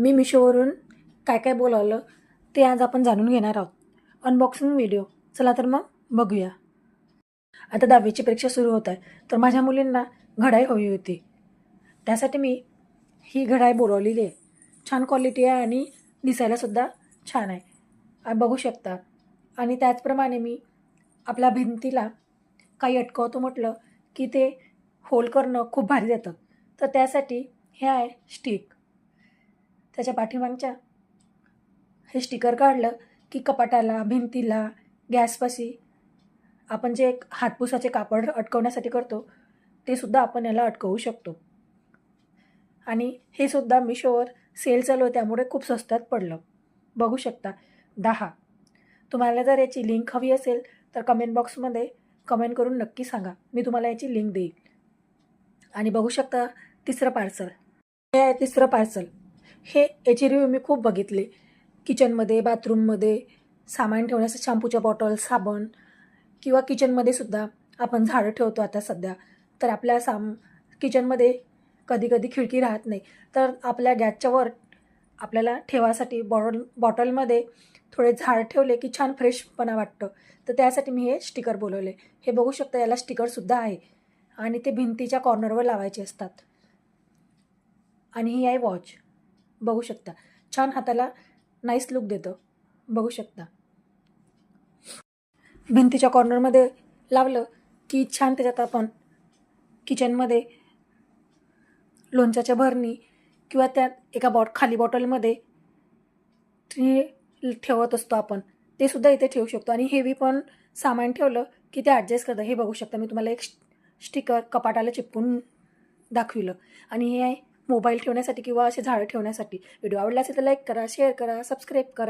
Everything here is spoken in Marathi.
मी मिशोवरून काय काय बोलावलं ते आज आपण जाणून घेणार आहोत. Unboxing video. चला तर मग बघूया. आता 10वीची परीक्षा सुरू होत आहे, तर माझ्या मुलींना घड्याळ हवी होती. त्यासाठी मी ही घड्याळ बोलवलेली आहे. छान क्वालिटी आहे आणि दिसायलासुद्धा छान आहे. बघू शकता. आणि त्याचप्रमाणे मी आपल्या भिंतीला काही अटकवतो म्हटलं की ते होल करणं खूप भारी जातं. तर त्यासाठी हे आहे स्टिक. त्याच्या पाठीमागच्या हे स्टिकर काढलं की कपाटाला, भिंतीला, गॅसपाशी आपण जे एक हातपुसाचे कापड अटकवण्यासाठी करतो ते सुद्धा आपण याला अटकवू शकतो. आणि हे सुद्धा मिशोवर सेल चालू आहे, त्यामुळे खूप स्वस्तात पडलं. बघू शकता 10. तुम्हाला जर याची लिंक हवी असेल तर कमेंट बॉक्समध्ये कमेंट करून नक्की सांगा. मी तुम्हाला याची लिंक देईल. आणि बघू शकता तिसरं पार्सल. हे आहे तिसरं पार्सल. याची रिव्ह्यू मी खूप बघितली. किचनमध्ये, बाथरूममध्ये सामान ठेवण्याचं शॅम्पूच्या बॉटल, साबण किंवा किचनमध्ये सुद्धा आपण झाडं ठेवतो आता सध्या. तर आपल्या किचनमध्ये कधी खिडकी राहत नाही, तर आपल्या गॅसच्या वर आपल्याला ठेवासाठी बॉटलमध्ये थोडे झाड ठेवले की छान फ्रेशपणा वाटतं. तर त्यासाठी मी हे स्टिकर बोलवले. हे बघू शकता, याला स्टिकरसुद्धा आहे आणि ते भिंतीच्या कॉर्नरवर लावायचे असतात. आणि ही आहे वॉच. बघू शकता छान हाताला नाईस लुक देतं. बघू शकता भिंतीच्या कॉर्नरमध्ये लावलं की छान त्याच्यात आपण किचनमध्ये लोणच्याच्या भरणी किंवा त्यात एका खाली बॉटलमध्ये ते ठेवत असतो आपण, ते सुद्धा इथे ठेवू शकतो. आणि हेवी पण सामान ठेवलं की ते ॲडजस्ट करतं. हे बघू शकता, मी तुम्हाला एक स्टिकर कपाटाला चिपकून दाखविलं. आणि हे आहे मोबाईल ठेवण्यासाठी किंवा असे झाडं ठेवण्यासाठी. व्हिडिओ आवडला असेल तर लाईक करा, शेअर करा, सबस्क्राईब करा.